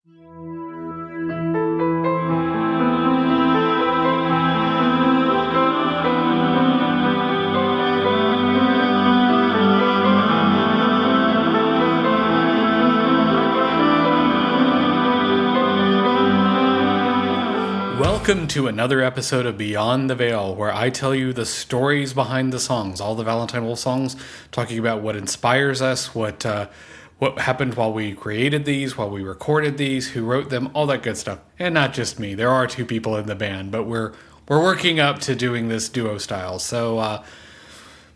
Welcome to another episode of Beyond the Veil, where I tell you the stories behind the songs, all the Valentine Wolf songs, talking about what inspires us, what happened while we created these, while we recorded these, who wrote them, all that good stuff. And not just me. There are two people in the band, but we're working up to doing this duo style. So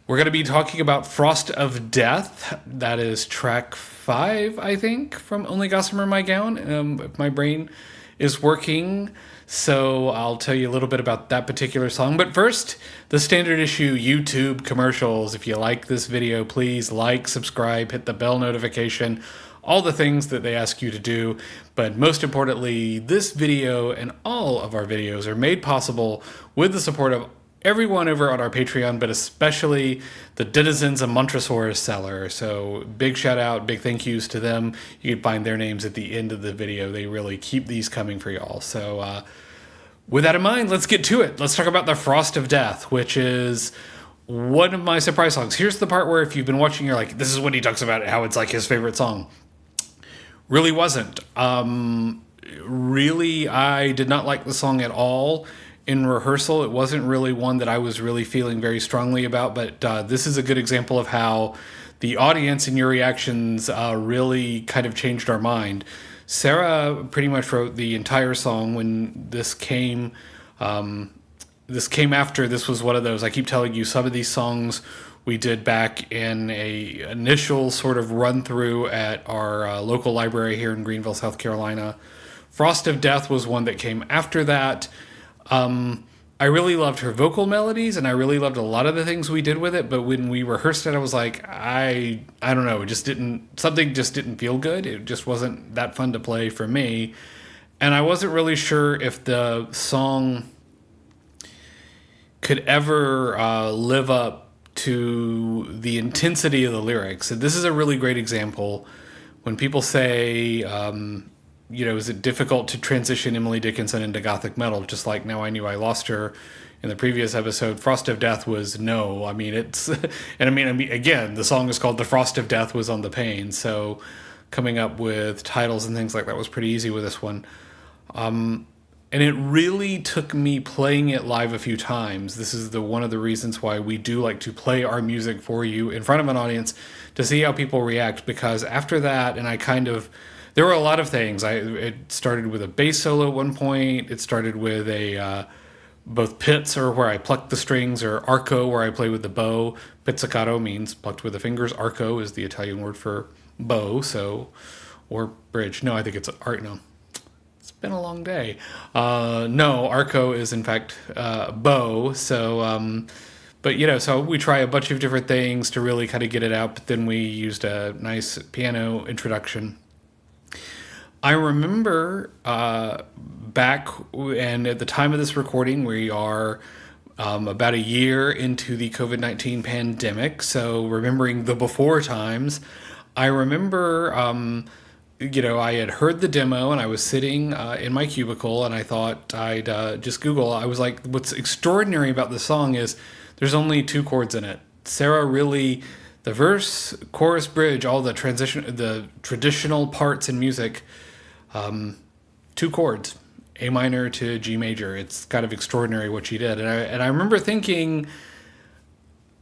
we're going to be talking about Frost of Death. That is track 5, I think, from Only Gossamer My Gown. If my brain is working. So I'll tell you a little bit about that particular song. But first, the standard issue YouTube commercials. If you like this video, please like, subscribe, hit the bell notification, all the things that they ask you to do. But most importantly, this video and all of our videos are made possible with the support of everyone over on our Patreon, but especially the denizens of Montresor's cellar. So big shout out, big thank yous to them. You can find their names at the end of the video. They really keep these coming for y'all. So with that in mind, let's get to it. Let's talk about the Frost of Death, which is one of my surprise songs. Here's the part where if you've been watching, you're like, this is when he talks about it, how it's like his favorite song. Really wasn't. Really, I did not like the song at all. In rehearsal, it wasn't really one that I was really feeling very strongly about, but this is a good example of how the audience and your reactions really kind of changed our mind. Sarah pretty much wrote the entire song when this came. This came after. This was one of those. I keep telling you, some of these songs we did back in a initial sort of run through at our local library here in Greenville, South Carolina. Frost of Death was one that came after that. I really loved her vocal melodies, and I really loved a lot of the things we did with it, but when we rehearsed it, I was like, I don't know, something just didn't feel good. It just wasn't that fun to play for me, and I wasn't really sure if the song could ever live up to the intensity of the lyrics. And this is a really great example when people say, is it difficult to transition Emily Dickinson into gothic metal? Just like Now I Knew I Lost Her in the previous episode, Frost of Death was no. I mean, again, the song is called The Frost of Death Was on the Pane. So coming up with titles and things like that was pretty easy with this one. And it really took me playing it live a few times. This is one of the reasons why we do like to play our music for you in front of an audience to see how people react. Because after that, there were a lot of things. It started with a bass solo at one point. It started with both pizz, or where I pluck the strings, or arco, where I play with the bow. Pizzicato means plucked with the fingers. Arco is the Italian word for bow, or bridge. No, I think it's art. No, it's been a long day. No, arco is in fact bow. So, so we try a bunch of different things to really kind of get it out. But then we used a nice piano introduction. I remember back, and at the time of this recording, we are about a year into the COVID-19 pandemic. So remembering the before times, I remember, I had heard the demo and I was sitting in my cubicle and I thought I'd just Google. I was like, what's extraordinary about this song is there's only 2 chords in it. Sarah really, the verse, chorus, bridge, all the traditional parts in music, 2 chords, A minor to G major. It's kind of extraordinary what she did. And I remember thinking,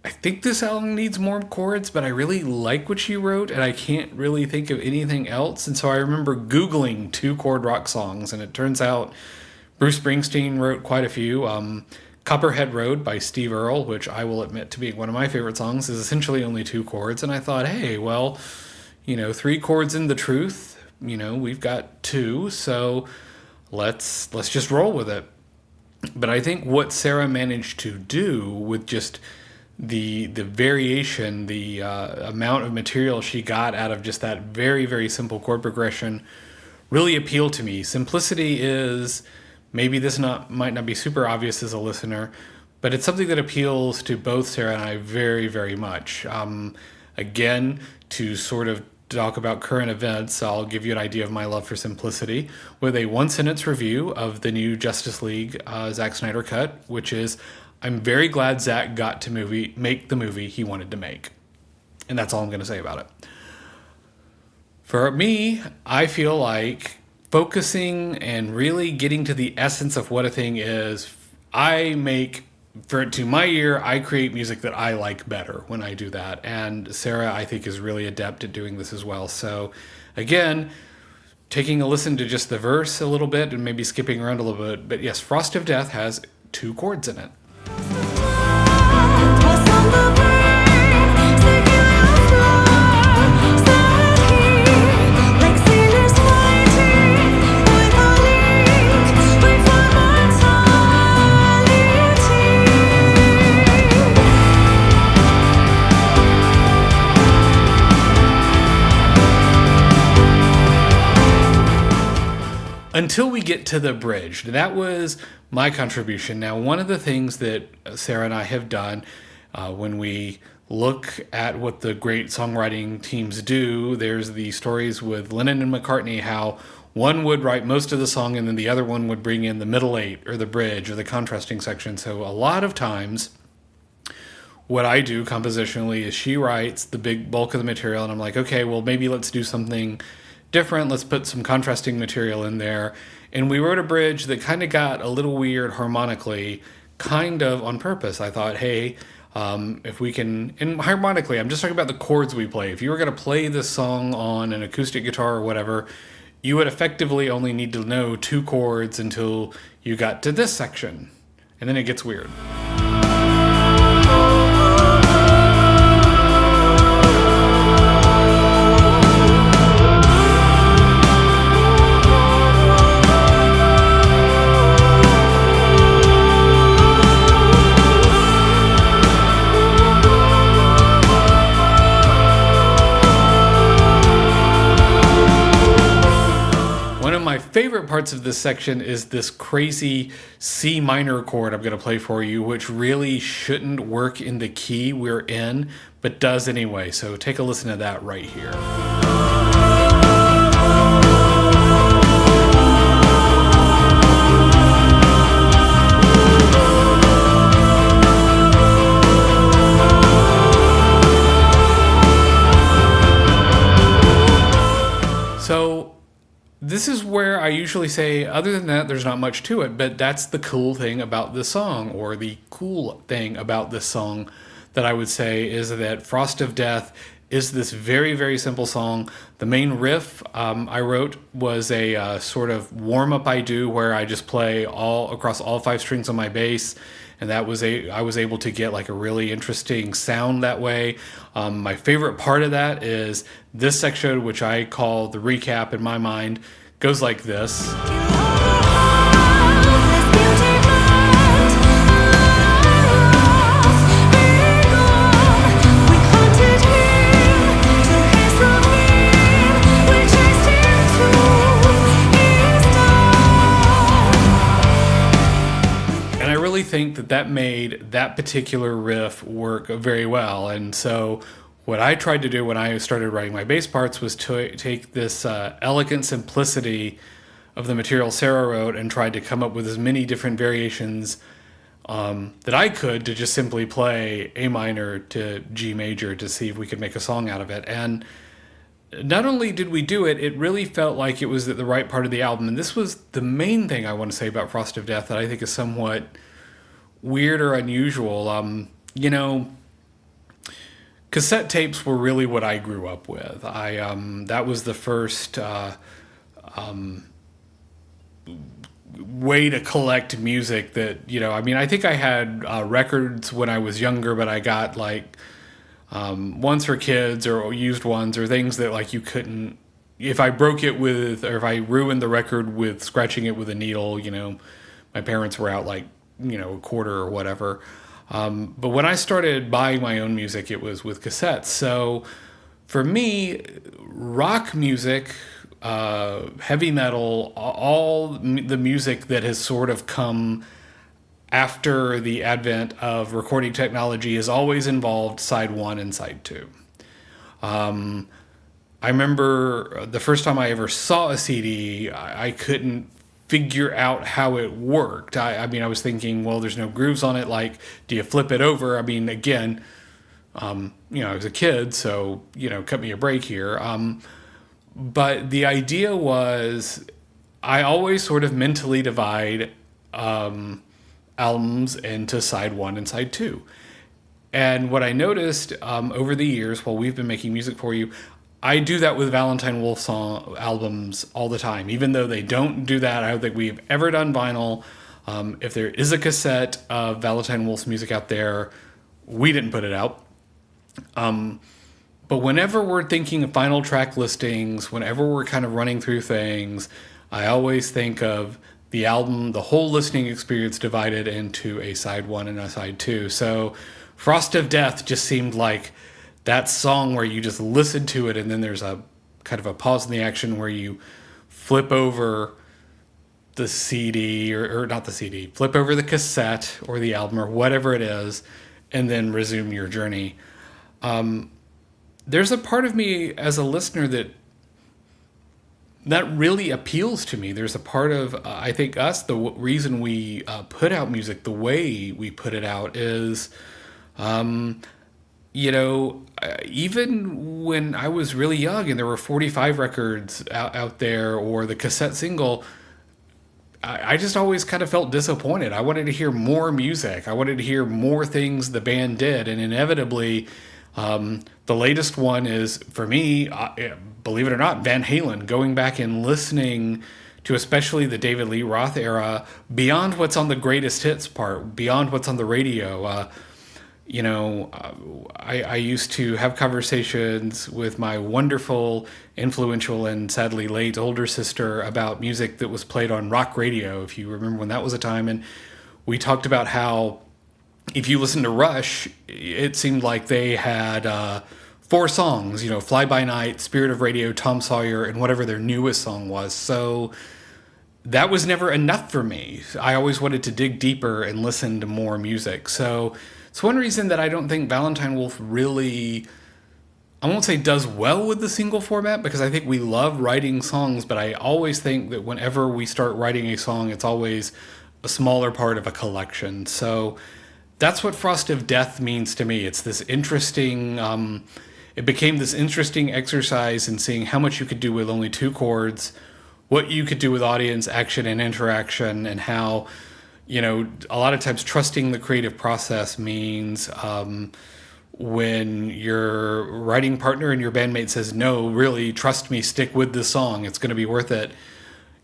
I think this album needs more chords, but I really like what she wrote, and I can't really think of anything else. And so I remember Googling 2 chord rock songs, and it turns out Bruce Springsteen wrote quite a few. Copperhead Road by Steve Earle, which I will admit to being one of my favorite songs, is essentially only 2 chords. And I thought, hey, well, 3 chords in the truth. We've got 2, so let's just roll with it. But I think what Sarah managed to do with just the variation, the amount of material she got out of just that very, very simple chord progression really appealed to me. Simplicity is, maybe this might not be super obvious as a listener, but it's something that appeals to both Sarah and I very, very much. Again, to sort of talk about current events, I'll give you an idea of my love for simplicity with a one-sentence review of the new Justice League Zack Snyder cut, which is, I'm very glad Zack got to make the movie he wanted to make. And that's all I'm going to say about it. For me, I feel like focusing and really getting to the essence of what a thing is, to my ear, I create music that I like better when I do that. And Sarah, I think, is really adept at doing this as well. So again, taking a listen to just the verse a little bit and maybe skipping around a little bit. But yes, Frost of Death has 2 chords in it. Until we get to the bridge. That was my contribution. Now, one of the things that Sarah and I have done when we look at what the great songwriting teams do, there's the stories with Lennon and McCartney, how one would write most of the song and then the other one would bring in the middle 8 or the bridge or the contrasting section. So a lot of times what I do compositionally is she writes the big bulk of the material and I'm like, okay, well, maybe let's do something different. Let's put some contrasting material in there. And we wrote a bridge that kind of got a little weird harmonically, kind of on purpose. I thought, hey, if we can, and harmonically, I'm just talking about the chords we play. If you were going to play this song on an acoustic guitar or whatever, you would effectively only need to know 2 chords until you got to this section. And then it gets weird. My favorite parts of this section is this crazy C minor chord I'm going to play for you, which really shouldn't work in the key we're in, but does anyway. So take a listen to that right here. So this is where I usually say, other than that, there's not much to it, but that's the cool thing about this song, or the cool thing about this song that I would say is that Frost of Death is this very, very simple song. The main riff I wrote was a sort of warm-up I do where I just play all across all 5 strings on my bass, and I was able to get like a really interesting sound that way. My favorite part of that is this section, which I call the recap in my mind, goes like this. Think that made that particular riff work very well. And so what I tried to do when I started writing my bass parts was to take this elegant simplicity of the material Sarah wrote and tried to come up with as many different variations that I could to just simply play A minor to G major to see if we could make a song out of it. And not only did we do it, it really felt like it was at the right part of the album. And this was the main thing I want to say about Frost of Death that I think is somewhat weird or unusual. Cassette tapes were really what I grew up with. That was the first way to collect music that, I think I had records when I was younger, but I got like ones for kids or used ones or things that like you couldn't, if I broke it with, or if I ruined the record with scratching it with a needle, my parents were out like, a quarter or whatever. But when I started buying my own music, it was with cassettes. So for me, rock music, heavy metal, all the music that has sort of come after the advent of recording technology has always involved side 1 and side 2. I remember the first time I ever saw a CD, I couldn't figure out how it worked. I mean, I was thinking, well, there's no grooves on it. Like, do you flip it over? I mean, again, I was a kid, so, cut me a break here. But the idea was I always sort of mentally divide albums into side one and side two. And what I noticed over the years while we've been making music for you, I do that with Valentine Wolf song albums all the time. Even though they don't do that, I don't think we've ever done vinyl. If there is a cassette of Valentine Wolf's music out there, we didn't put it out. But whenever we're thinking of final track listings, whenever we're kind of running through things, I always think of the album, the whole listening experience divided into a side one and a side two. So Frost of Death just seemed like that song where you just listen to it and then there's a kind of a pause in the action where you flip over the CD or not the CD, flip over the cassette or the album or whatever it is, and then resume your journey. There's a part of me as a listener that really appeals to me. There's a part of, I think us, the reason we put out music the way we put it out is, even when I was really young and there were 45 records out there or the cassette single, I just always kind of felt disappointed. I wanted to hear more music. I wanted to hear more things the band did. And inevitably, the latest one is, for me, believe it or not, Van Halen, going back and listening to especially the David Lee Roth era, beyond what's on the greatest hits part, beyond what's on the radio. I used to have conversations with my wonderful, influential, and sadly late older sister about music that was played on rock radio, if you remember when that was a time. And we talked about how if you listen to Rush, it seemed like they had 4 songs, Fly By Night, Spirit of Radio, Tom Sawyer, and whatever their newest song was. So that was never enough for me. I always wanted to dig deeper and listen to more music. So it's one reason that I don't think Valentine Wolf really, I won't say does well with the single format, because I think we love writing songs, but I always think that whenever we start writing a song, it's always a smaller part of a collection. So that's what Frost of Death means to me. It's this interesting, it became this interesting exercise in seeing how much you could do with only 2 chords, what you could do with audience action and interaction, and how, a lot of times trusting the creative process means when your writing partner and your bandmate says, no, really, trust me, stick with this song, it's going to be worth it,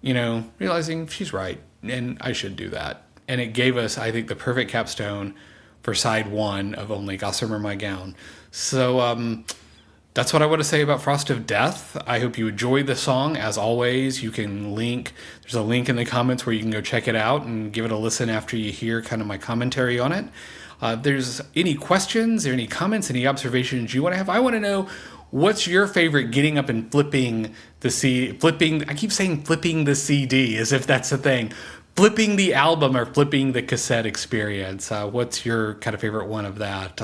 realizing she's right and I should do that. And it gave us, I think, the perfect capstone for side one of Only Gossamer My Gown. So that's what I want to say about Frost of Death. I hope you enjoyed the song. As always, there's a link in the comments where you can go check it out and give it a listen after you hear kind of my commentary on it. If there's any questions or any comments, any observations you want to have, I want to know, what's your favorite getting up and flipping the CD, I keep saying flipping the CD as if that's a thing. Flipping the album or flipping the cassette experience. What's your kind of favorite one of that?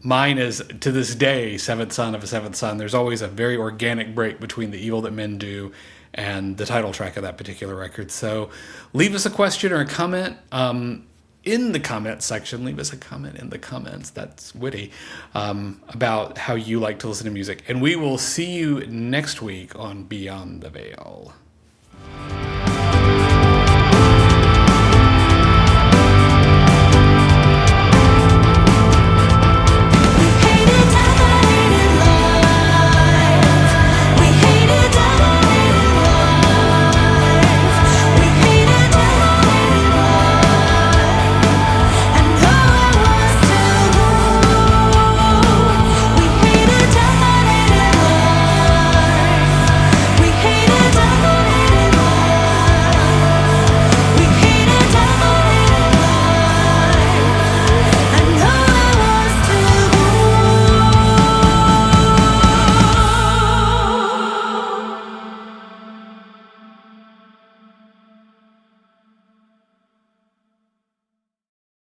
Mine is, to this day, Seventh Son of a Seventh Son. There's always a very organic break between The Evil That Men Do and the title track of that particular record. So leave us a question or a comment in the comment section. Leave us a comment in the comments. That's witty. About how you like to listen to music. And we will see you next week on Beyond the Veil.